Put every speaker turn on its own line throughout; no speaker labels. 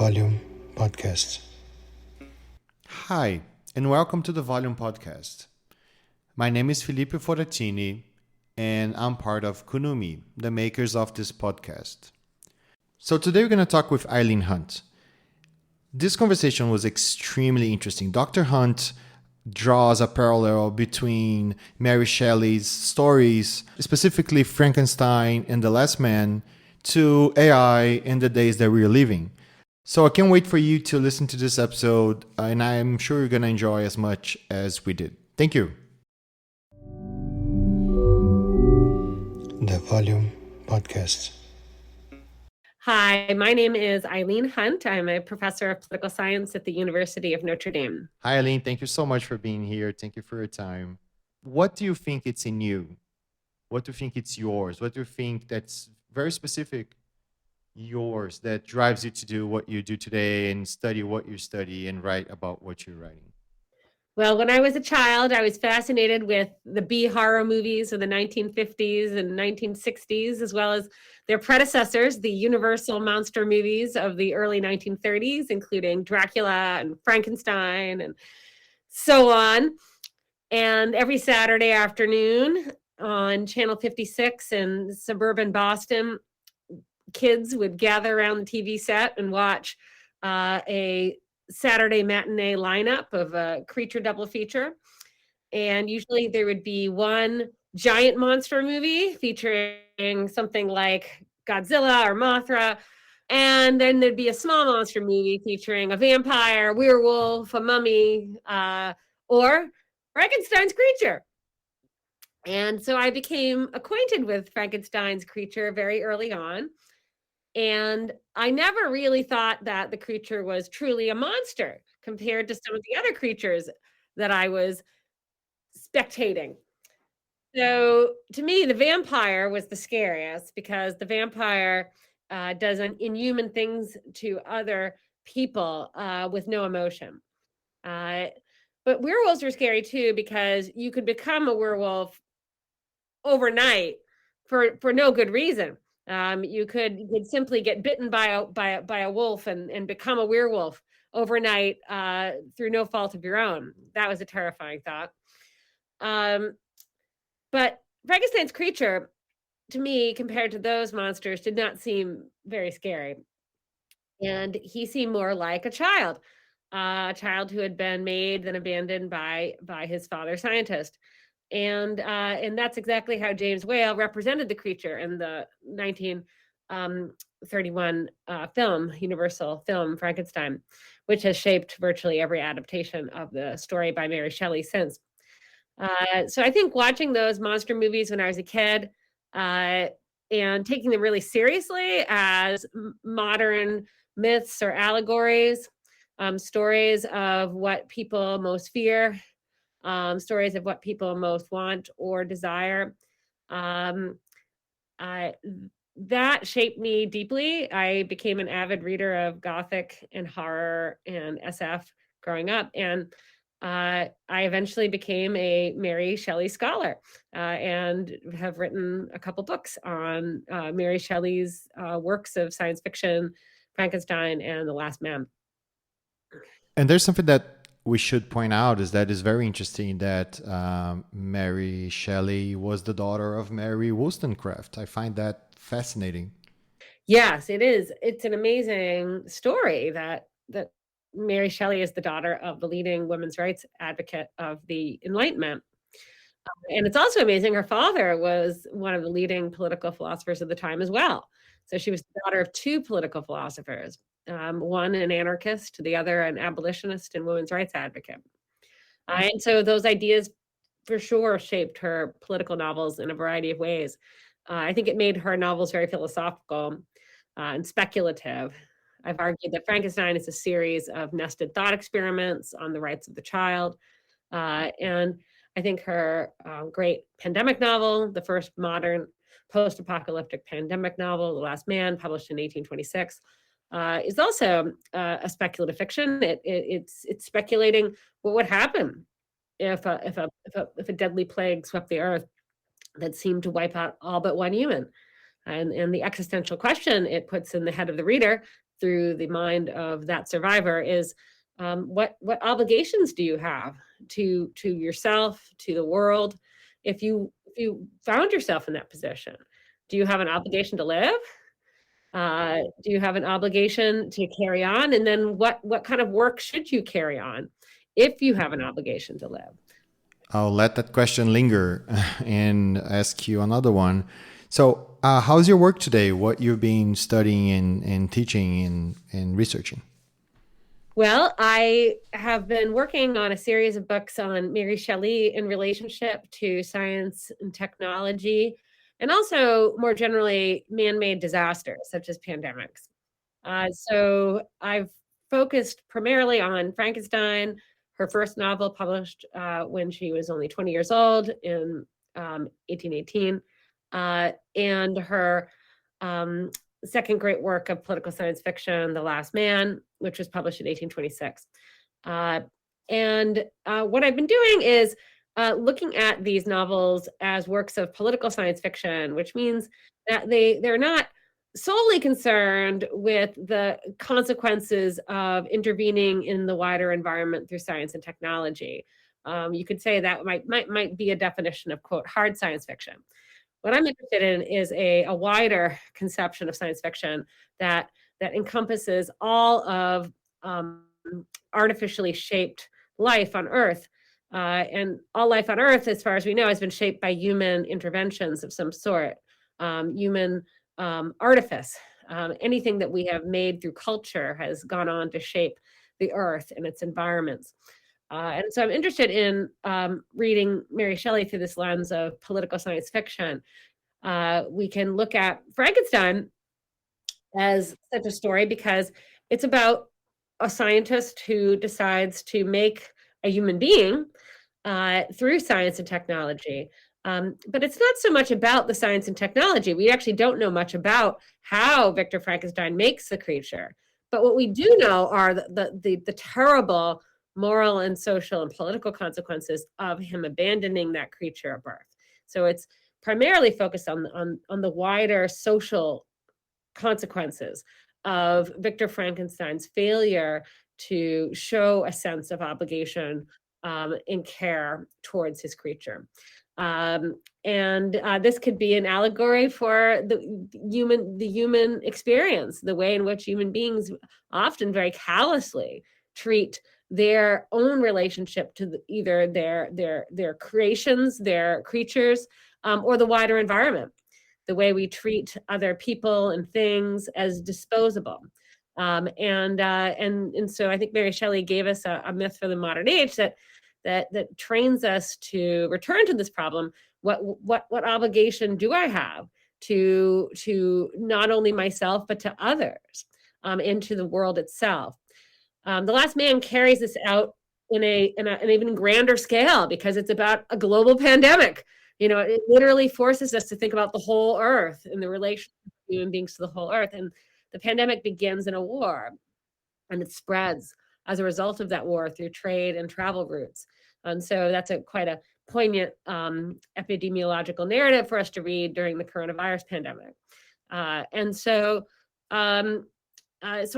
Volume Podcast.
Hi, and welcome to the Volume Podcast. My name is Felipe Foratini, and I'm part of Kunumi, the makers of this podcast. So today we're going to talk with Eileen Hunt. This conversation was extremely interesting. Dr. Hunt draws a parallel between Mary Shelley's stories, specifically Frankenstein and The Last Man, to AI in the days that we're living. So I can't wait for you to listen to this episode, and I'm sure you're going to enjoy as much as we did. Thank you.
The Volume Podcast.
Hi, my name is Eileen Hunt. I'm a professor of political science at the University of Notre Dame.
Hi, Eileen. Thank you so much for being here. Thank you for your time. What do you think it's in you? What do you think it's yours? What do you think that's very specific yours that drives you to do what you do today and study what you study and write about what you're writing?
Well, when I was a child, I was fascinated with the B horror movies of the 1950s and 1960s, as well as their predecessors, the Universal monster movies of the early 1930s, including Dracula and Frankenstein and so on. And every Saturday afternoon on Channel 56 in suburban Boston, kids would gather around the TV set and watch a Saturday matinee lineup of a creature double feature. And usually there would be one giant monster movie featuring something like Godzilla or Mothra. And then there'd be a small monster movie featuring a vampire, werewolf, a mummy, or Frankenstein's creature. And so I became acquainted with Frankenstein's creature very early on. And I never really thought that the creature was truly a monster compared to some of the other creatures that I was spectating. So to me, the vampire was the scariest because the vampire does inhuman things to other people with no emotion. But werewolves are scary too because you could become a werewolf overnight for no good reason. You could simply get bitten by a wolf and become a werewolf overnight through no fault of your own. That was a terrifying thought. But Frankenstein's creature, to me, compared to those monsters, did not seem very scary. And he seemed more like a child who had been made and abandoned by his father scientist. And that's exactly how James Whale represented the creature in the 1931 film, Universal film, Frankenstein, which has shaped virtually every adaptation of the story by Mary Shelley since. So I think watching those monster movies when I was a kid and taking them really seriously as modern myths or allegories, stories of what people most fear, stories of what people most want or desire. That shaped me deeply. I became an avid reader of Gothic and horror and SF growing up. And I eventually became a Mary Shelley scholar and have written a couple books on Mary Shelley's works of science fiction, Frankenstein and The Last Man.
And there's something that we should point out is that it's very interesting that Mary Shelley was the daughter of Mary Wollstonecraft. I find that fascinating.
Yes, it is. It's an amazing story that Mary Shelley is the daughter of the leading women's rights advocate of the Enlightenment. And it's also amazing her father was one of the leading political philosophers of the time as well. So she was the daughter of two political philosophers, one an anarchist, the other an abolitionist and women's rights advocate. And so those ideas for sure shaped her political novels in a variety of ways. I think it made her novels very philosophical and speculative. I've argued that Frankenstein is a series of nested thought experiments on the rights of the child. And I think her great pandemic novel, the first modern post-apocalyptic pandemic novel, The Last Man, published in 1826, is also a speculative fiction. It's speculating what would happen if a deadly plague swept the earth that seemed to wipe out all but one human. And the existential question it puts in the head of the reader through the mind of that survivor is what obligations do you have to yourself, to the world, if you found yourself in that position? Do you have an obligation to live? Do you have an obligation to carry on? And then what kind of work should you carry on if you have an obligation to live?
I'll let that question linger and ask you another one. So, how's your work today? What you've been studying and teaching and researching?
Well, I have been working on a series of books on Mary Shelley in relationship to science and technology, and also more generally man-made disasters such as pandemics. So I've focused primarily on Frankenstein, her first novel published when she was only 20 years old in 1818, and her um, second great work of political science fiction, The Last Man, which was published in 1826. And what I've been doing is looking at these novels as works of political science fiction, which means that they're not solely concerned with the consequences of intervening in the wider environment through science and technology. You could say that might be a definition of, quote, hard science fiction. What I'm interested in is a wider conception of science fiction that encompasses all of artificially shaped life on Earth. And all life on Earth, as far as we know, has been shaped by human interventions of some sort, human artifice. Anything that we have made through culture has gone on to shape the Earth and its environments. And so I'm interested in reading Mary Shelley through this lens of political science fiction. We can look at Frankenstein as such a story because it's about a scientist who decides to make a human being through science and technology. But it's not so much about the science and technology. We actually don't know much about how Victor Frankenstein makes the creature. But what we do know are the terrible moral and social and political consequences of him abandoning that creature at birth. So it's primarily focused on the wider social consequences of Victor Frankenstein's failure to show a sense of obligation and care towards his creature. And this could be an allegory for the human experience, the way in which human beings often very callously treat their own relationship to either their creations, their creatures, or the wider environment, the way we treat other people and things as disposable. And so I think Mary Shelley gave us a myth for the modern age that trains us to return to this problem. What obligation do I have to not only myself but to others, and to the world itself? The Last Man carries this out in an even grander scale because it's about a global pandemic. It literally forces us to think about the whole Earth and the relationship of human beings to the whole Earth. And the pandemic begins in a war, and it spreads as a result of that war through trade and travel routes. And so that's quite a poignant epidemiological narrative for us to read during the coronavirus pandemic. So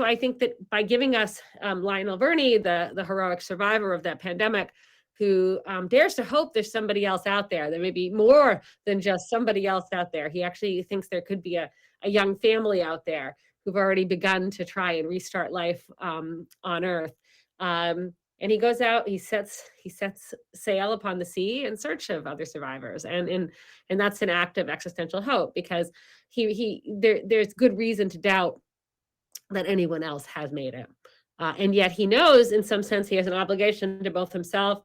I think that by giving us Lionel Verney, the heroic survivor of that pandemic, who dares to hope there's somebody else out there. There may be more than just somebody else out there. He actually thinks there could be a young family out there who've already begun to try and restart life on Earth. And he goes out, he sets sail upon the sea in search of other survivors. And that's an act of existential hope, because there's good reason to doubt that anyone else has made it. And yet he knows, in some sense, he has an obligation to both himself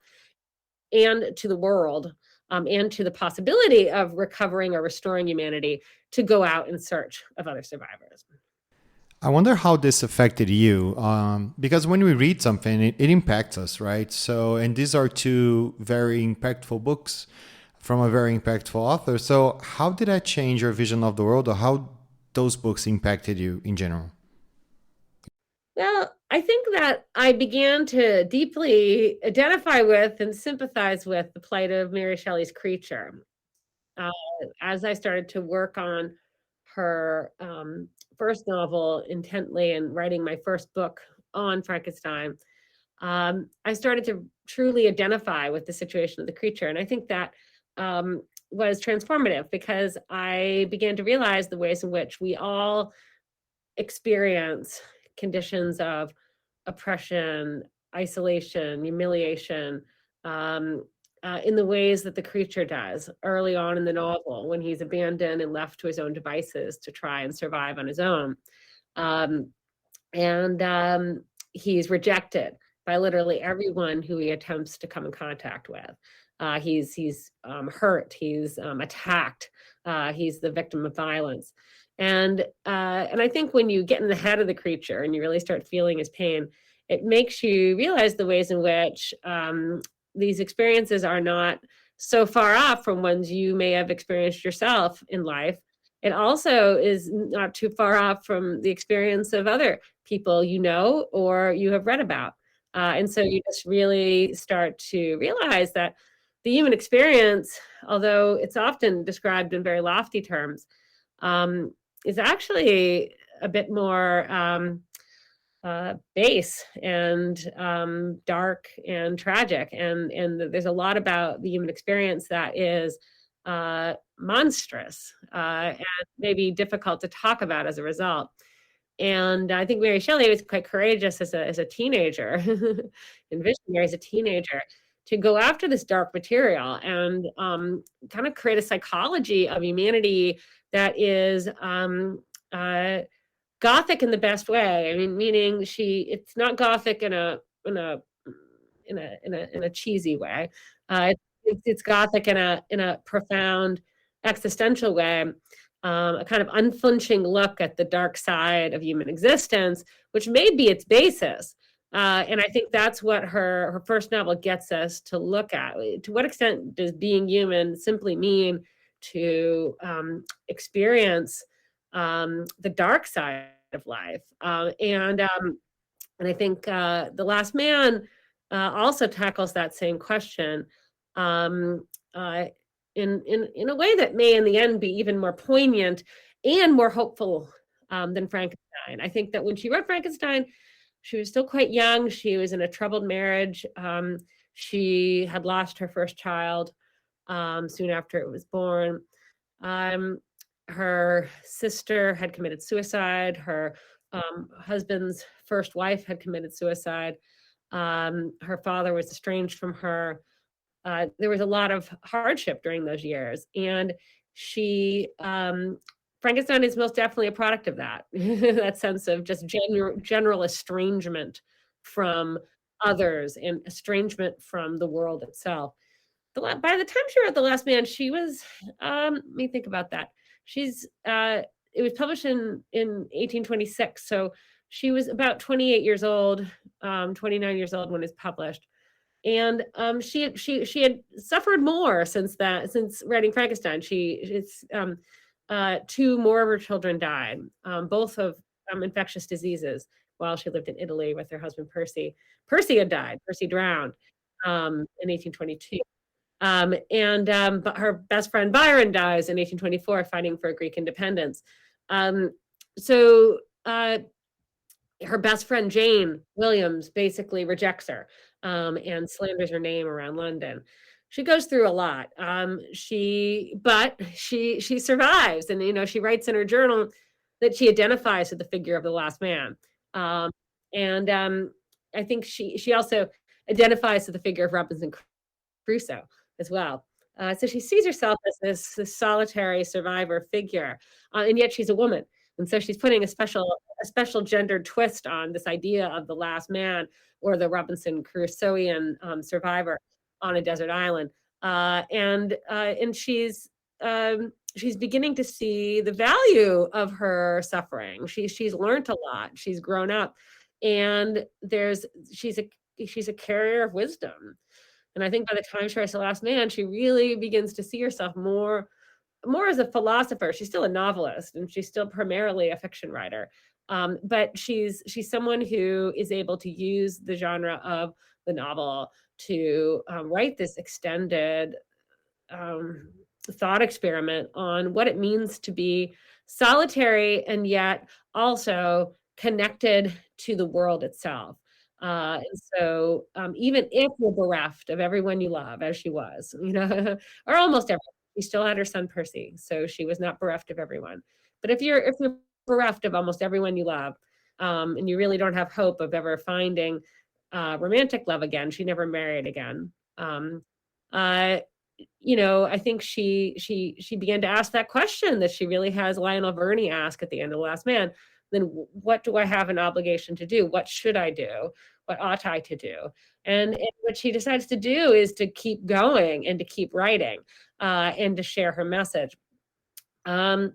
and to the world, and to the possibility of recovering or restoring humanity, to go out in search of other survivors.
I wonder how this affected you, because when we read something, it impacts us, right? So, and these are two very impactful books from a very impactful author. So how did that change your vision of the world, or how those books impacted you in general?
Well, I think that I began to deeply identify with and sympathize with the plight of Mary Shelley's creature as I started to work on her first novel intently and writing my first book on Frankenstein, I started to truly identify with the situation of the creature. And I think that was transformative because I began to realize the ways in which we all experience conditions of oppression, isolation, humiliation, um, in the ways that the creature does early on in the novel when he's abandoned and left to his own devices to try and survive on his own. Um, and he's rejected by literally everyone who he attempts to come in contact with. He's hurt. He's attacked. He's the victim of violence. And I think when you get in the head of the creature and you really start feeling his pain, it makes you realize the ways in which these experiences are not so far off from ones you may have experienced yourself in life. It also is not too far off from the experience of other people you know or you have read about. And so you just really start to realize that the human experience, although it's often described in very lofty terms, is actually a bit more base and dark and tragic. And there's a lot about the human experience that is monstrous and maybe difficult to talk about as a result. And I think Mary Shelley was quite courageous as a teenager and visionary as a teenager to go after this dark material and kind of create a psychology of humanity that is gothic in the best way. I mean, meaning it's not gothic in a cheesy way. It's gothic in a profound existential way. A kind of unflinching look at the dark side of human existence, which may be its basis. And I think that's what her first novel gets us to look at. To what extent does being human simply mean to experience the dark side of life? And I think The Last Man also tackles that same question. In a way that may in the end be even more poignant and more hopeful than Frankenstein. I think that when she wrote Frankenstein, she was still quite young. She was in a troubled marriage. She had lost her first child soon after it was born. Her sister had committed suicide. Her husband's first wife had committed suicide. Her father was estranged from her. There was a lot of hardship during those years. And Frankenstein is most definitely a product of that, that sense of just general estrangement from others and estrangement from the world itself. By the time she wrote The Last Man, she was, let me think about that. It was published in 1826. So she was about 28 years old, 29 years old when it was published. And she had suffered more since writing Frankenstein. Two more of her children died, both of infectious diseases, while she lived in Italy with her husband Percy. Percy had died. Percy drowned in 1822. But her best friend Byron dies in 1824, fighting for Greek independence. So her best friend Jane Williams basically rejects her and slanders her name around London. She goes through a lot. She survives, and she writes in her journal that she identifies with the figure of the last man. And I think she also identifies with the figure of Robinson Crusoe as well. So she sees herself as this solitary survivor figure, and yet she's a woman. And so she's putting a special gendered twist on this idea of the last man or the Robinson Crusoean survivor on a desert island. And she's beginning to see the value of her suffering. She's learned a lot. She's grown up, and she's a carrier of wisdom. And I think by the time she writes The Last Man, she really begins to see herself more as a philosopher. She's still a novelist, and she's still primarily a fiction writer. But she's someone who is able to use the genre of the novel to write this extended thought experiment on what it means to be solitary and yet also connected to the world itself. And so even if you're bereft of everyone you love, as she was, or almost everyone, she still had her son Percy, so she was not bereft of everyone. But if you're bereft of almost everyone you love, and you really don't have hope of ever finding romantic love again, she never married again. Uh, I think she began to ask that question that she really has Lionel Verney ask at the end of The Last Man. Then what do I have an obligation to do? What should I do? What ought I to do? And what she decides to do is to keep going and to keep writing and to share her message. I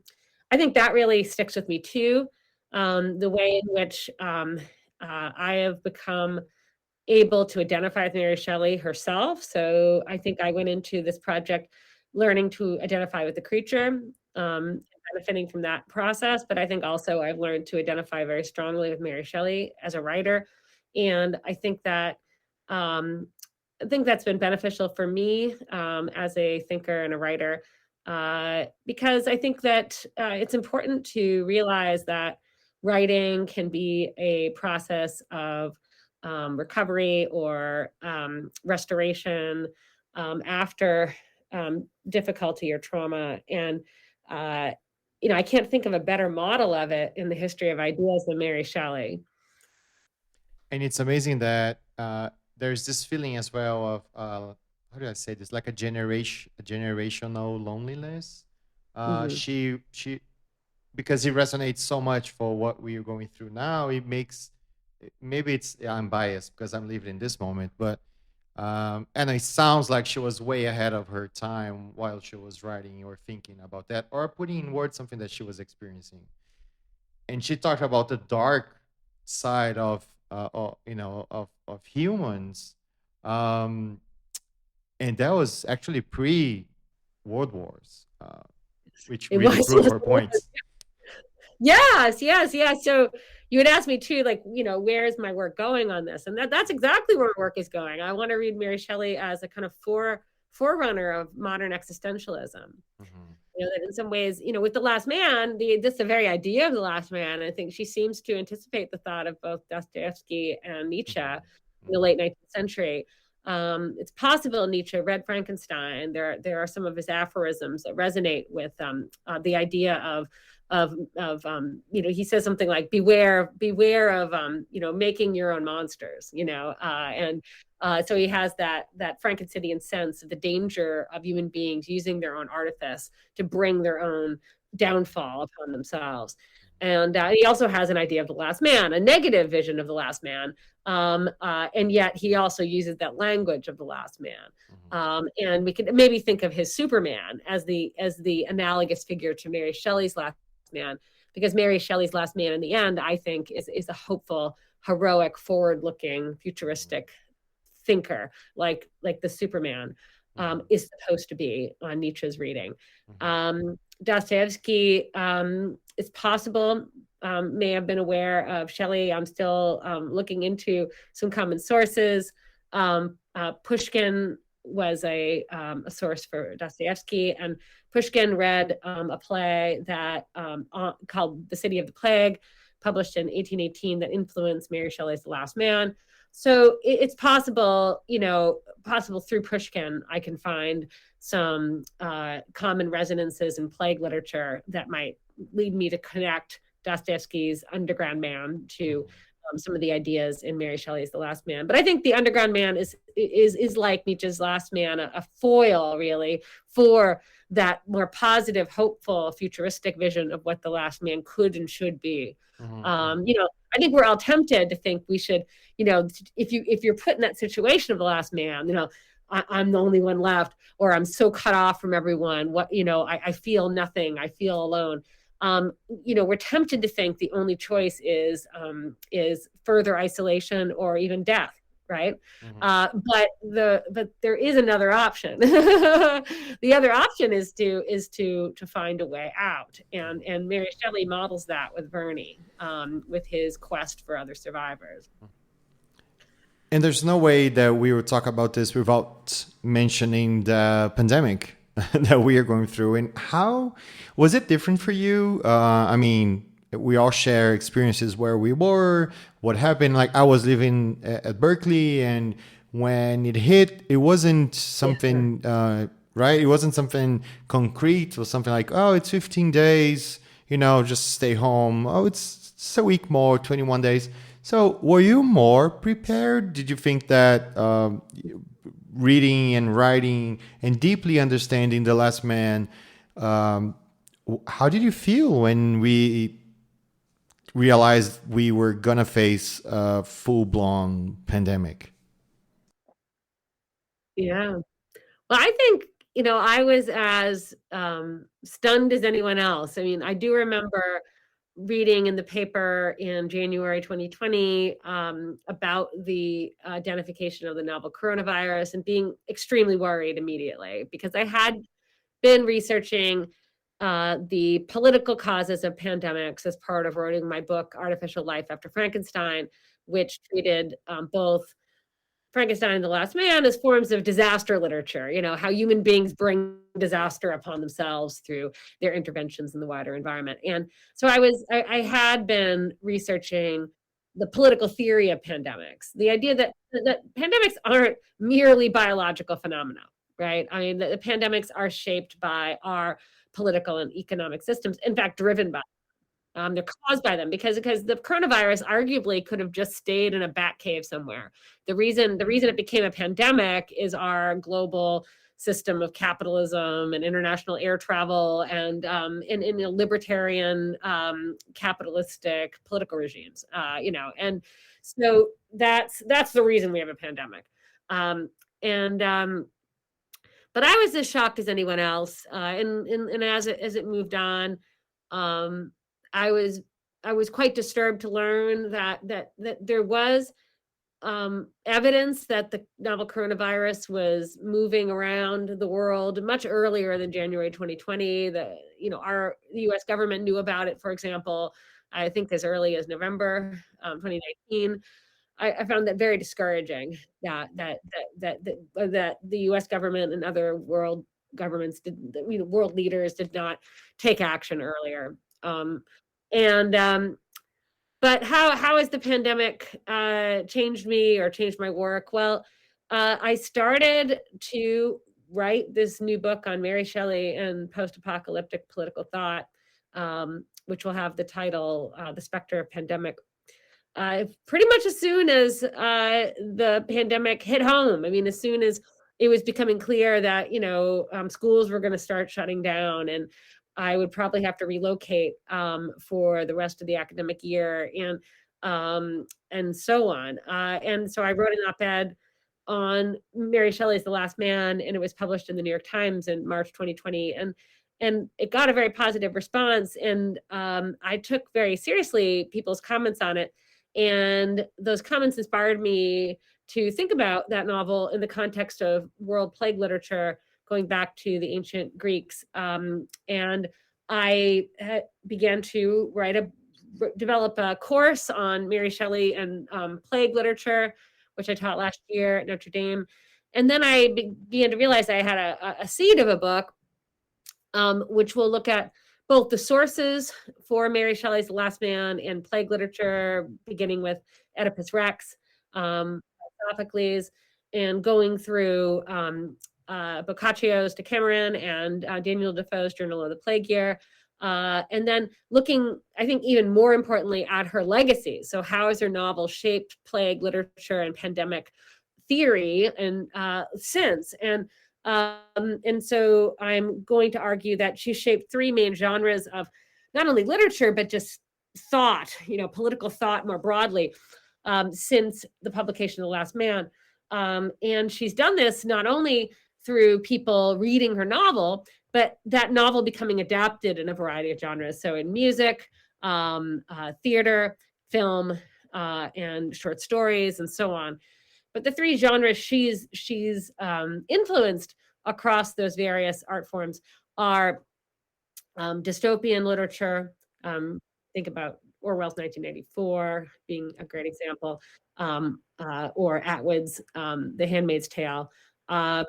think that really sticks with me too. The way in which I have become able to identify with Mary Shelley herself. So I think I went into this project learning to identify with the creature, benefiting from that process. But I think also I've learned to identify very strongly with Mary Shelley as a writer. And I think that's been beneficial for me as a thinker and a writer, because I think that it's important to realize that writing can be a process of recovery or restoration after difficulty or trauma. And, I can't think of a better model of it in the history of ideas than Mary Shelley.
And it's amazing that there's this feeling as well of how do I say this? Like a generational loneliness.
Mhm.
She because it resonates so much for what we are going through now. It makes maybe it's I'm biased because I'm living in this moment, but and it sounds like she was way ahead of her time while she was writing or thinking about that or putting in words something that she was experiencing. And she talked about the dark side of humans, um, and that was actually pre World Wars, which
It
really
was.
proved her points.
Yes, yes, yes. So you had asked me too, like, where is my work going on this? And that's exactly where my work is going. I want to read Mary Shelley as a kind of forerunner of modern existentialism.
Mhm.
That in some ways, with The Last Man, the very idea of The Last Man, I think she seems to anticipate the thought of both Dostoevsky and Nietzsche in the
Mhm.
late 19th century. It's possible Nietzsche read Frankenstein. There are some of his aphorisms that resonate with the idea of he says something like beware of making your own monsters, and so he has that Frankensteinian sense of the danger of human beings using their own artifice to bring their own downfall upon themselves. And he also has an idea of the last man, a negative vision of the last man, and yet he also uses that language of the last man. And we could maybe think of his Superman as the analogous figure to Mary Shelley's Last Man, because Mary Shelley's Last Man in the end, I think, is a hopeful, heroic, forward-looking, futuristic thinker, like the Superman is supposed to be on Nietzsche's reading. Dostoevsky, it's possible, may have been aware of Shelley. I'm still looking into some common sources. Pushkin was a source for Dostoevsky, and Pushkin read a play that called The City of the Plague, published in 1818, that influenced Mary Shelley's The Last Man. So it's possible, possible through Pushkin, I can find some common resonances in plague literature that might lead me to connect Dostoevsky's Underground Man to some of the ideas in Mary Shelley's The Last Man. But I think the Underground Man is like Nietzsche's Last Man, a foil, really, for that more positive, hopeful, futuristic vision of what the last man could and should be. I think we're all tempted to think we should, if you're put in that situation of the last man, I'm the only one left, or I'm so cut off from everyone. I feel nothing. I feel alone. We're tempted to think the only choice is further isolation or even death. Right. But there is another option. The other option is to find a way out. And Mary Shelley models that with Verney, with his quest for other survivors.
And there's no way that we will talk about this without mentioning the pandemic that we are going through. And how was it different for you? I mean, we all share experiences where we were, what happened. Like I was living at Berkeley, and when it hit, it wasn't
Yeah.
something, right? It wasn't something concrete. It was something like, oh, it's 15 days, just stay home. Oh, it's a week more, 21 days. So were you more prepared? Did you think that reading and writing and deeply understanding The Last Man, um, how did you feel when we realized we were gonna face a full-blown pandemic?
Yeah. Well, I think, I was as stunned as anyone else. I mean, I do remember reading in the paper in January 2020 about the identification of the novel coronavirus and being extremely worried immediately because I had been researching the political causes of pandemics as part of writing my book, Artificial Life After Frankenstein, which treated both Frankenstein and the Last Man as forms of disaster literature, how human beings bring disaster upon themselves through their interventions in the wider environment. And so I had been researching the political theory of pandemics, the idea that pandemics aren't merely biological phenomena, right? I mean, the pandemics are shaped by our political and economic systems, in fact, driven by they're caused by them because the coronavirus arguably could have just stayed in a bat cave somewhere. The reason it became a pandemic is our global system of capitalism and international air travel and in libertarian capitalistic political regimes. And so that's the reason we have a pandemic. And But I was as shocked as anyone else. And as it moved on, um, I was I was quite disturbed to learn that there was evidence that the novel coronavirus was moving around the world much earlier than January 2020. The U.S. government knew about it, for example, I think as early as November 2019. I found that very discouraging that the U.S. government and other world governments world leaders did not take action earlier. And But how has the pandemic changed me or changed my work? Well, I started to write this new book on Mary Shelley and post-apocalyptic political thought, which will have the title "The Specter of Pandemic." Pretty much as soon as the pandemic hit home. I mean, as soon as it was becoming clear that schools were going to start shutting down, and I would probably have to relocate for the rest of the academic year, and so on. And so I wrote an op-ed on Mary Shelley's The Last Man, and it was published in the New York Times in March 2020, and it got a very positive response. And I took very seriously people's comments on it, and those comments inspired me to think about that novel in the context of world plague literature, going back to the ancient Greeks. And I began to develop a course on Mary Shelley and plague literature, which I taught last year at Notre Dame. And then I began to realize I had a seed of a book, which will look at both the sources for Mary Shelley's The Last Man and plague literature, beginning with Oedipus Rex, Sophocles, and going through Boccaccio's Decameron and Daniel Defoe's Journal of the Plague Year. And then looking, I think, even more importantly, at her legacy. So how has her novel shaped plague literature and pandemic theory and since? And so I'm going to argue that she shaped three main genres of not only literature, but just thought, political thought more broadly, since the publication of The Last Man. And she's done this not only through people reading her novel, but that novel becoming adapted in a variety of genres. So in music, theater, film, and short stories, and so on. But the three genres she's influenced across those various art forms are dystopian literature. Think about Orwell's 1984 being a great example, or Atwood's The Handmaid's Tale. Um,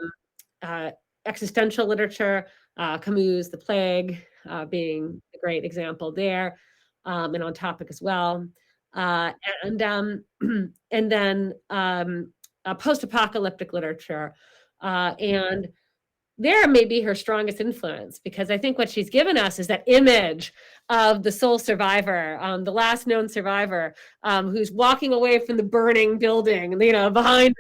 existential literature, Camus' The Plague being a great example there, and on topic as well. Uh, and and then post-apocalyptic literature, and there may be her strongest influence, because I think what she's given us is that image of the sole survivor, the last known survivor, who's walking away from the burning building, behind,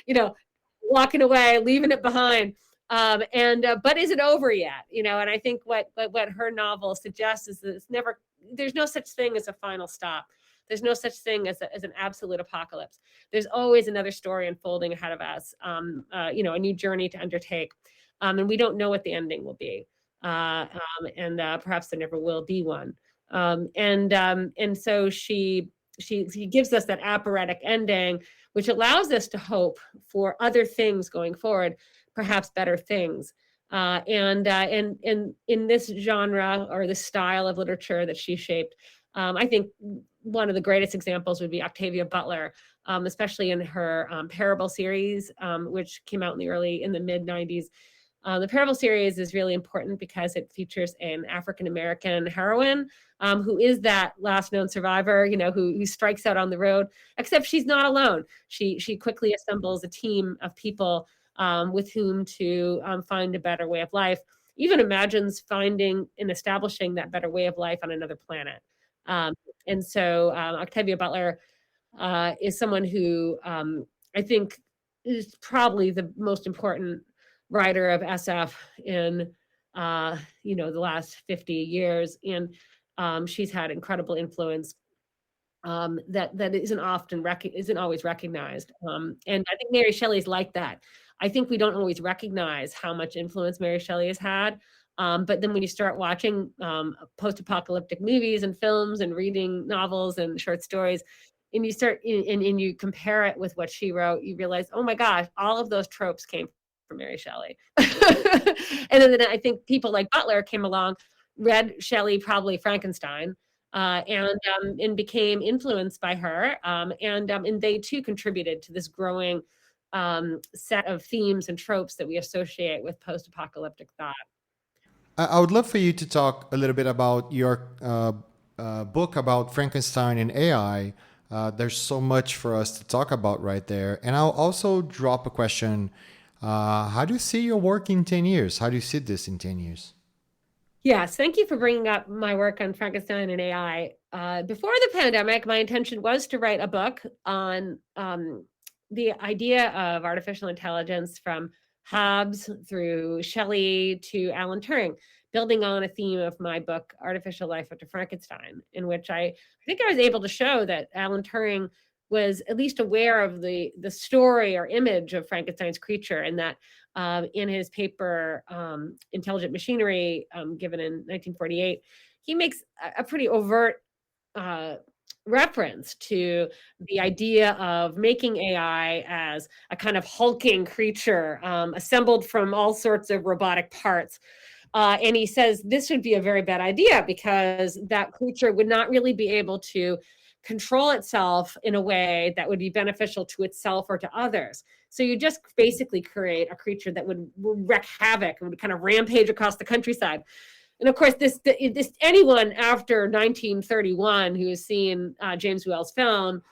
you know, walking away, leaving it behind. But is it over yet? And I think what her novel suggests is that there's no such thing as a final stop. There's no such thing as an absolute apocalypse. There's always another story unfolding ahead of us, a new journey to undertake. And we don't know what the ending will be. And perhaps there never will be one. And so she gives us that operatic ending, which allows us to hope for other things going forward, perhaps better things. And in this genre, or this style of literature that she shaped, I think one of the greatest examples would be Octavia Butler, especially in her Parable series, which came out in the mid 90s. The Parable series is really important because it features an African-American heroine, who is that last known survivor, who strikes out on the road, except she's not alone. She quickly assembles a team of people with whom to find a better way of life, even imagines finding and establishing that better way of life on another planet. And so Octavia Butler is someone who I think is probably the most important writer of SF in the last 50 years, and she's had incredible influence that isn't always recognized. And I think Mary Shelley's like that. I think we don't always recognize how much influence Mary Shelley has had. But then when you start watching post-apocalyptic movies and films and reading novels and short stories, and you compare it with what she wrote, you realize, oh my gosh, all of those tropes came from Mary Shelley. And then I think people like Butler came along, read Shelley, probably Frankenstein, and became influenced by her, and they too contributed to this growing set of themes and tropes that we associate with post-apocalyptic thought.
I would love for you to talk a little bit about your book about Frankenstein and AI. There's so much for us to talk about right there. And I'll also drop a question. How do you see your work in 10 years? How do you see this in 10 years?
Yes, thank you for bringing up my work on Frankenstein and AI. Before the pandemic, my intention was to write a book on the idea of artificial intelligence, from Hobbes through Shelley to Alan Turing, building on a theme of my book, Artificial Life After Frankenstein, in which I think I was able to show that Alan Turing was at least aware of the story or image of Frankenstein's creature, and that in his paper, Intelligent Machinery, given in 1948, he makes a pretty overt reference to the idea of making AI as a kind of hulking creature assembled from all sorts of robotic parts. And he says this would be a very bad idea, because that creature would not really be able to control itself in a way that would be beneficial to itself or to others. So you just basically create a creature that would wreak havoc and would kind of rampage across the countryside. And of course, this anyone after 1931 who has seen James Whale's film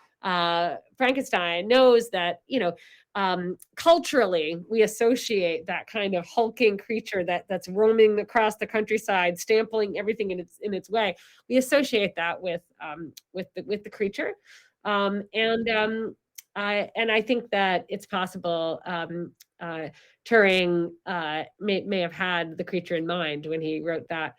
Frankenstein knows that culturally we associate that kind of hulking creature that's roaming across the countryside, stamping everything in its way. We associate that with the creature, and I think that it's possible Turing may have had the creature in mind when he wrote that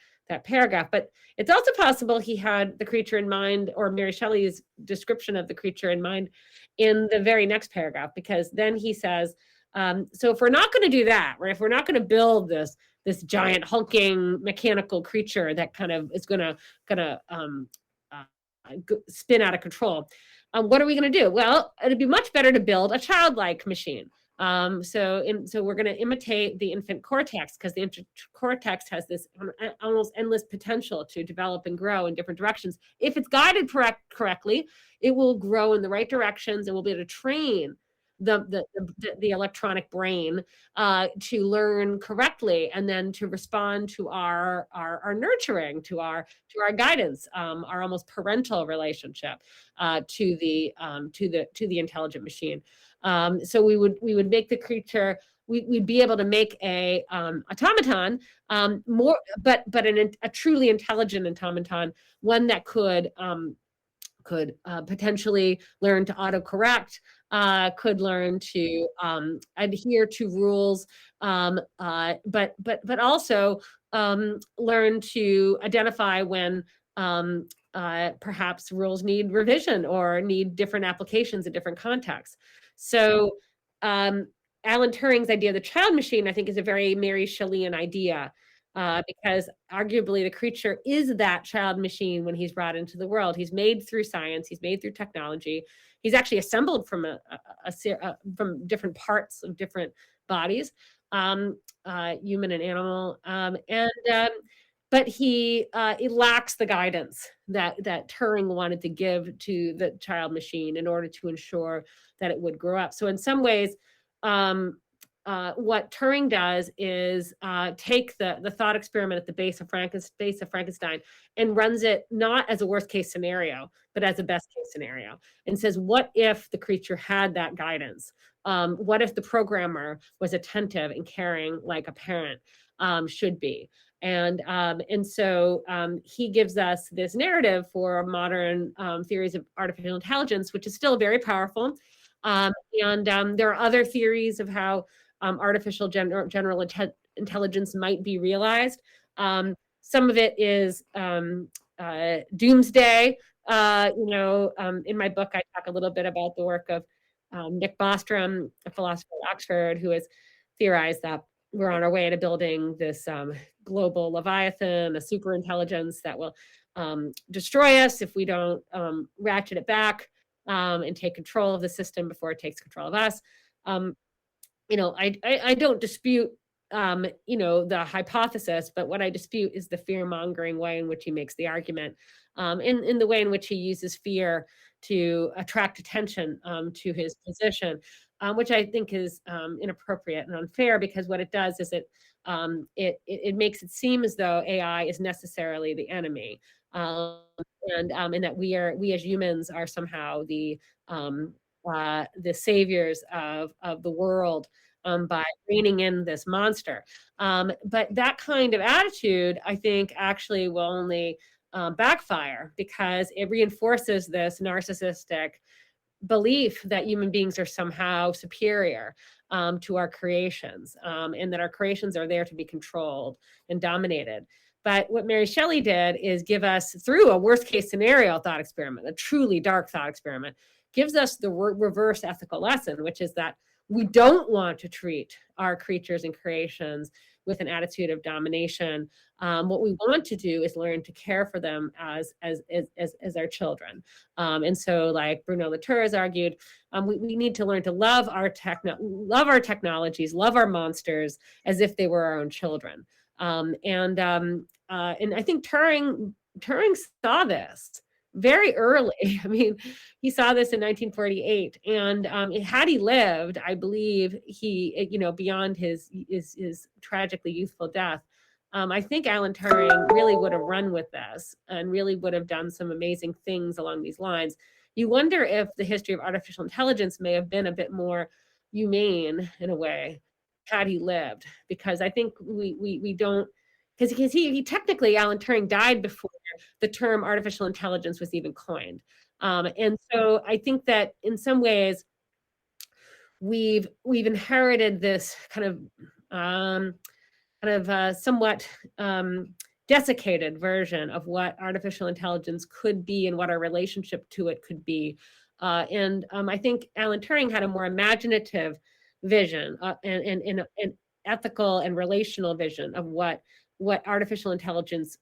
paragraph, but it's also possible he had the creature in mind, or Mary Shelley's description of the creature in mind, in the very next paragraph, because then he says, so if we're not going to do that, right, if we're not going to build this giant hulking mechanical creature that kind of is going to spin out of control, what are we going to do? Well, it'd be much better to build a childlike machine. So we're going to imitate the infant cortex, because the infant cortex has this almost endless potential to develop and grow in different directions. If it's guided correctly, it will grow in the right directions, and we'll be able to train the electronic brain to learn correctly, and then to respond to our nurturing, to our guidance, our almost parental relationship to the intelligent machine. So we would make the creature. We'd be able to make a automaton, more, but a truly intelligent automaton, one that could potentially learn to autocorrect, could learn to adhere to rules, but also learn to identify when perhaps rules need revision or need different applications in different contexts. So Alan Turing's idea of the child machine, I think, is a very Mary Shelleyan idea. Because arguably the creature is that child machine when he's brought into the world. He's made through science. He's made through technology. He's actually assembled from from different parts of different bodies, human and animal, but it lacks the guidance that Turing wanted to give to the child machine in order to ensure that it would grow up. So in some ways, what Turing does is take the thought experiment at the base of Frankenstein and runs it not as a worst case scenario, but as a best case scenario, and says, what if the creature had that guidance? What if the programmer was attentive and caring like a parent should be? And so he gives us this narrative for modern theories of artificial intelligence, which is still very powerful. And there are other theories of how artificial general intelligence might be realized. Some of it is doomsday. In my book, I talk a little bit about the work of Nick Bostrom, a philosopher at Oxford, who has theorized that we're on our way to building this global Leviathan, a super intelligence that will destroy us if we don't ratchet it back and take control of the system before it takes control of us. I don't dispute, the hypothesis, but what I dispute is the fear-mongering way in which he makes the argument, in the way in which he uses fear to attract attention to his position, which I think is inappropriate and unfair, because what it does is it makes it seem as though AI is necessarily the enemy, and that we as humans are somehow the saviors of the world by reining in this monster. But that kind of attitude, I think, actually will only backfire, because it reinforces this narcissistic belief that human beings are somehow superior to our creations, and that our creations are there to be controlled and dominated. But what Mary Shelley did is give us, through a worst case scenario thought experiment, a truly dark thought experiment, gives us the reverse ethical lesson, which is that we don't want to treat our creatures and creations with an attitude of domination. What we want to do is learn to care for them as our children. And so, like Bruno Latour has argued, we need to learn to love our technologies, love our monsters as if they were our own children. And I think Turing saw this very early. I mean, he saw this in 1948, and had he lived, I believe he, beyond his tragically youthful death, I think Alan Turing really would have run with this and really would have done some amazing things along these lines. You wonder if the history of artificial intelligence may have been a bit more humane in a way had he lived, because I think we don't, because he technically, Alan Turing died before the term artificial intelligence was even coined. And so I think that in some ways we've inherited this kind of somewhat desiccated version of what artificial intelligence could be and what our relationship to it could be. And I think Alan Turing had a more imaginative vision and an ethical and relational vision of what artificial intelligence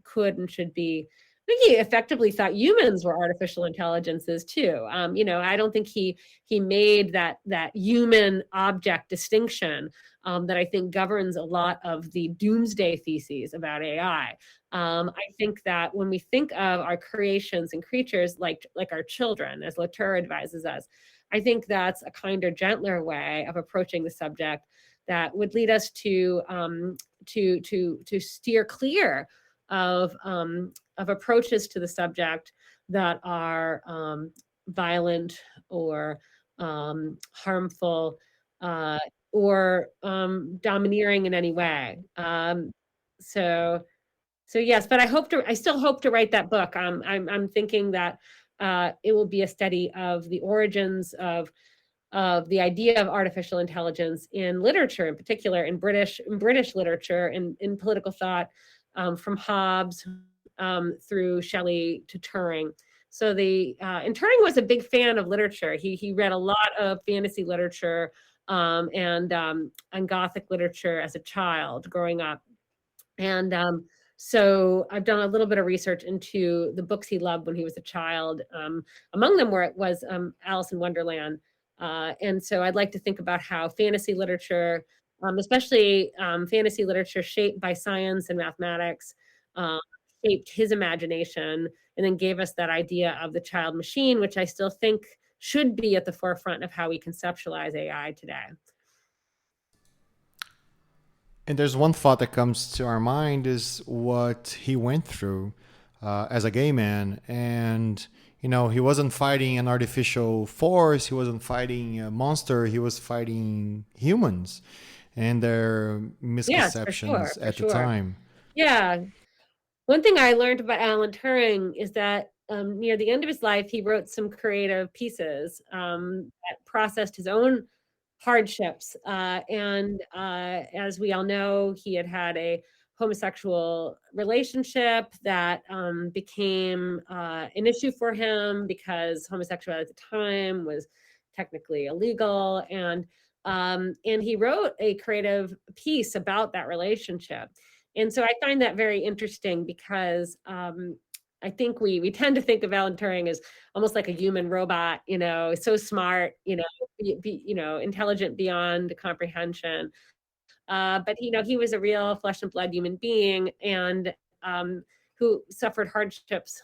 could and should be. I think he effectively thought humans were artificial intelligences too. I don't think he made that human object distinction that I think governs a lot of the doomsday theses about AI. I think that when we think of our creations and creatures like our children, as Latour advises us, I think that's a kinder, gentler way of approaching the subject that would lead us to steer clear of approaches to the subject that are violent or harmful or domineering in any way. So so yes, but I still hope to write that book. I'm thinking that it will be a study of the origins of the idea of artificial intelligence in literature, in particular in British literature, in political thought, from Hobbes through Shelley to Turing. So and Turing was a big fan of literature. He read a lot of fantasy literature and Gothic literature as a child growing up. And so I've done a little bit of research into the books he loved when he was a child. Among them was Alice in Wonderland. And so I'd like to think about how fantasy literature, especially fantasy literature shaped by science and mathematics, um, shaped his imagination and then gave us that idea of the child machine, which I still think should be at the forefront of how we conceptualize AI today.
And there's one thought that comes to our mind is what he went through as a gay man. And, he wasn't fighting an artificial force. He wasn't fighting a monster. He was fighting humans and their misconceptions at the time.
Yeah. One thing I learned about Alan Turing is that near the end of his life, he wrote some creative pieces that processed his own hardships. And as we all know, he had a homosexual relationship that became an issue for him because homosexuality at the time was technically illegal. And he wrote a creative piece about that relationship. And so I find that very interesting because I think we tend to think of Alan Turing as almost like a human robot, so smart, intelligent beyond comprehension. But he was a real flesh and blood human being and who suffered hardships,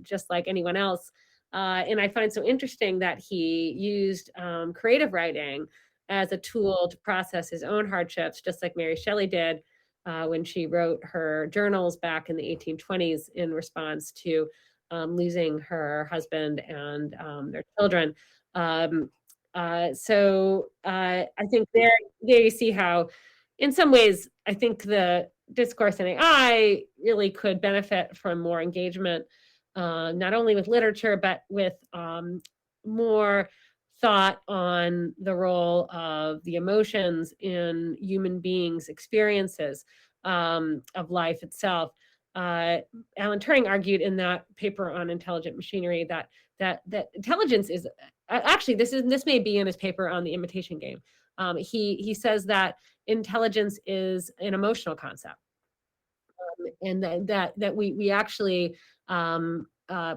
just like anyone else. And I find so interesting that he used creative writing as a tool to process his own hardships, just like Mary Shelley did when she wrote her journals back in the 1820s in response to losing her husband and their children. So I think there you see how, in some ways, I think the discourse in AI really could benefit from more engagement, not only with literature, but with more thought on the role of the emotions in human beings' experiences of life itself. Alan Turing argued in that paper on intelligent machinery that intelligence is actually this may be in his paper on the imitation game. He says that intelligence is an emotional concept, and that we actually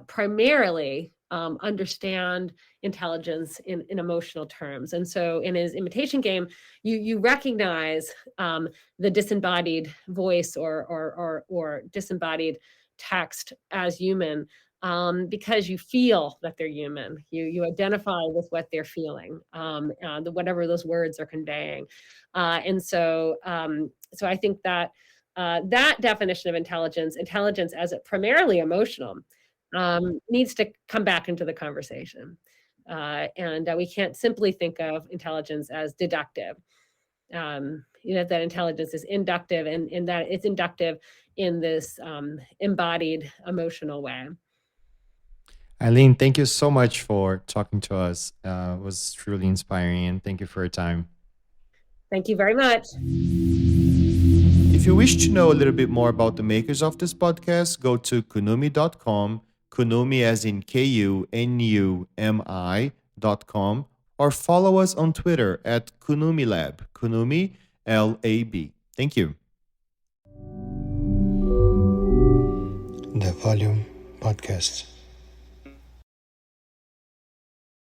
primarily understand intelligence in emotional terms. And so in his imitation game, you recognize the disembodied voice or disembodied text as human because you feel that they're human. You identify with what they're feeling, whatever those words are conveying. And so I think that that definition of intelligence as a primarily emotional, needs to come back into the conversation. And we can't simply think of intelligence as deductive. That intelligence is inductive and that it's inductive in this embodied emotional way.
Eileen, thank you so much for talking to us. It was truly inspiring, and thank you for your time.
Thank you very much.
If you wish to know a little bit more about the makers of this podcast, go to kunumi.com, Kunumi as in KUNUMI.com, or follow us on Twitter at Kunumi Lab, Kunumi LAB. Thank you.
The Volume Podcasts.